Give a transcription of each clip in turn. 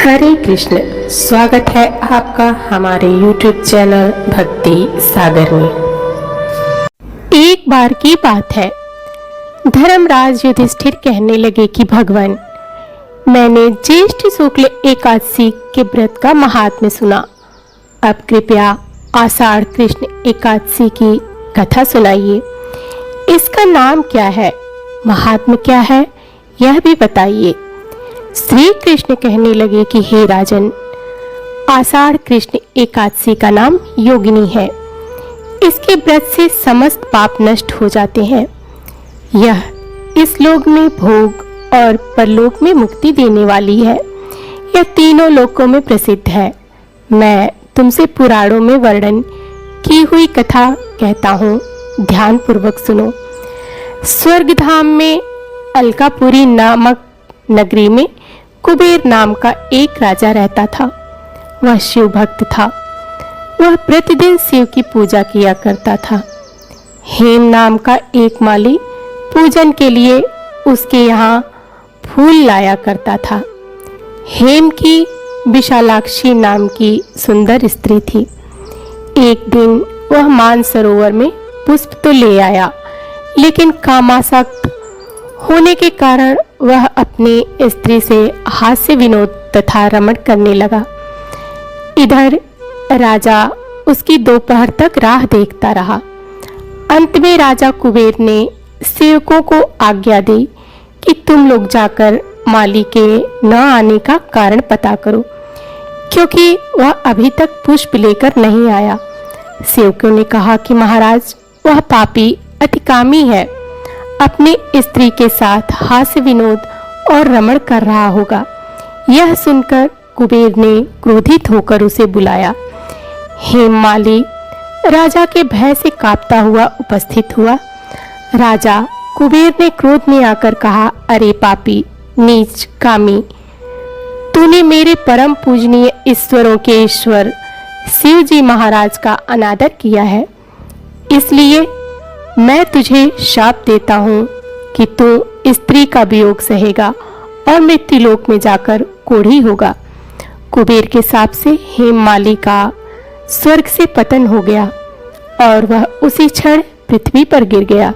हरे कृष्ण। स्वागत है आपका हमारे YouTube चैनल भक्ति सागर में। एक बार की बात है, धर्मराज युधिष्ठिर कहने लगे कि भगवान, मैंने ज्येष्ठ शुक्ल एकादशी के व्रत का महात्म्य सुना। अब कृपया आषाढ़ कृष्ण एकादशी की कथा सुनाइए। इसका नाम क्या है, महात्म्य क्या है, यह भी बताइए। श्री कृष्ण कहने लगे कि हे राजन, आषाढ़ कृष्ण एकादशी का नाम योगिनी है। इसके व्रत से समस्त पाप नष्ट हो जाते हैं। यह इस लोक में भोग और परलोक में मुक्ति देने वाली है। यह तीनों लोकों में प्रसिद्ध है। मैं तुमसे पुराणों में वर्णन की हुई कथा कहता हूँ, ध्यान पूर्वक सुनो। स्वर्गधाम में अलकापुरी नामक नगरी में कुबेर नाम का एक राजा रहता था। वह शिव भक्त था। वह प्रतिदिन शिव की पूजा किया करता था। हेम नाम का एक माली पूजन के लिए उसके यहाँ फूल लाया करता था। हेम की विशालाक्षी नाम की सुंदर स्त्री थी। एक दिन वह मानसरोवर में पुष्प तो ले आया, लेकिन कामासक्त होने के कारण वह अपनी स्त्री से हास्य विनोद तथा रमण करने लगा। इधर राजा उसकी दोपहर तक राह देखता रहा। अंत में राजा कुबेर ने सेवकों को आज्ञा दी कि तुम लोग जाकर माली के न आने का कारण पता करो, क्योंकि वह अभी तक पुष्प लेकर नहीं आया। सेवकों ने कहा कि महाराज, वह पापी अतिकामी है, अपनी स्त्री के साथ हास्य विनोद और रमण कर रहा होगा। यह सुनकर कुबेर ने क्रोधित होकर उसे बुलाया। हेममाली राजा के भय से कांपता हुआ उपस्थित हुआ। राजा कुबेर ने क्रोध में आकर कहा, अरे पापी, नीच, कामी, तूने मेरे परम पूजनीय ईश्वरों के ईश्वर शिव जी महाराज का अनादर किया है। इसलिए मैं तुझे शाप देता हूँ कि तू स्त्री का वियोग सहेगा और मृत्युलोक में जाकर कोढ़ी होगा। कुबेर के शाप से हेममाली का स्वर्ग से पतन हो गया और वह उसी क्षण पृथ्वी पर गिर गया।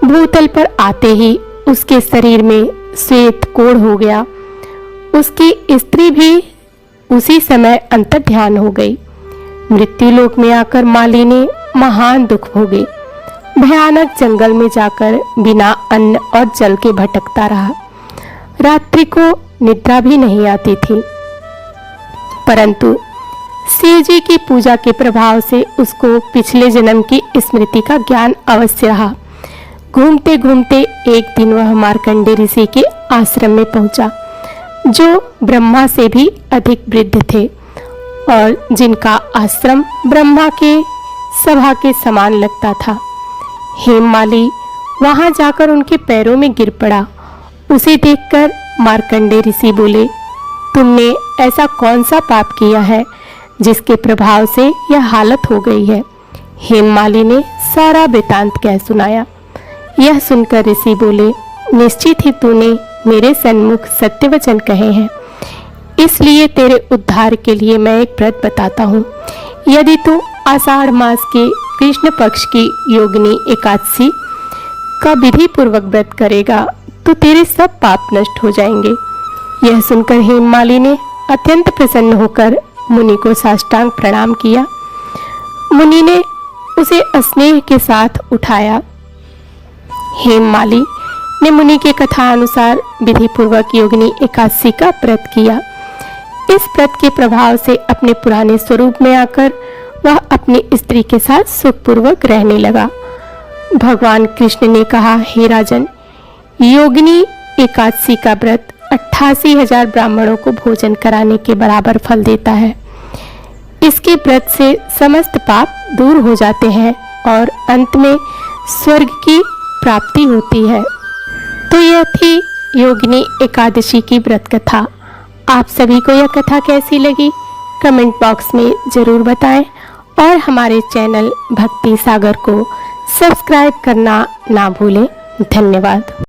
भूतल पर आते ही उसके शरीर में श्वेत कोढ़ हो गया। उसकी स्त्री भी उसी समय अंतर्ध्यान हो गई। मृत्युलोक में आकर माली ने महान दुख भोगे। भयानक जंगल में जाकर बिना अन्न और जल के भटकता रहा। रात्रि को निद्रा भी नहीं आती थी, परंतु शिव जी की पूजा के प्रभाव से उसको पिछले जन्म की स्मृति का ज्ञान अवश्य रहा। घूमते घूमते एक दिन वह मार्कंडे ऋषि के आश्रम में पहुंचा, जो ब्रह्मा से भी अधिक वृद्ध थे और जिनका आश्रम ब्रह्मा के सभा के समान लगता था। हेममाली वहां जाकर उनके पैरों में गिर पड़ा। उसे देखकर मार्कंडे ऋषि बोले, तुमने ऐसा कौन सा पाप किया है जिसके प्रभाव से यह हालत हो गई है। हेममाली ने सारा वृतांत कह सुनाया। यह सुनकर ऋषि बोले, निश्चित ही तूने मेरे सन्मुख सत्य वचन कहे हैं, इसलिए तेरे उद्धार के लिए मैं एक व्रत बताता हूँ। यदि तू आषाढ़ मास के कृष्ण पक्ष की योगिनी एकादशी का विधि पूर्वक व्रत करेगा तो तेरे सब पाप नष्ट हो जाएंगे। यह सुनकर हेममाली ने अत्यंत प्रसन्न होकर मुनि को साष्टांग प्रणाम किया। मुनि ने उसे स्नेह के साथ उठाया। हेममाली ने मुनि के कथा अनुसार विधि पूर्वक योगिनी एकादशी का व्रत किया। इस व्रत के प्रभाव से अपने पुराने स्वरूप में आकर वह अपनी स्त्री के साथ सुखपूर्वक रहने लगा। भगवान कृष्ण ने कहा, हे राजन, योगिनी एकादशी का व्रत 88,000 ब्राह्मणों को भोजन कराने के बराबर फल देता है। इसके व्रत से समस्त पाप दूर हो जाते हैं और अंत में स्वर्ग की प्राप्ति होती है। तो यह थी योगिनी एकादशी की व्रत कथा। आप सभी को यह कथा कैसी लगी कमेंट बॉक्स में जरूर बताएं और हमारे चैनल भक्ति सागर को सब्सक्राइब करना ना भूलें। धन्यवाद।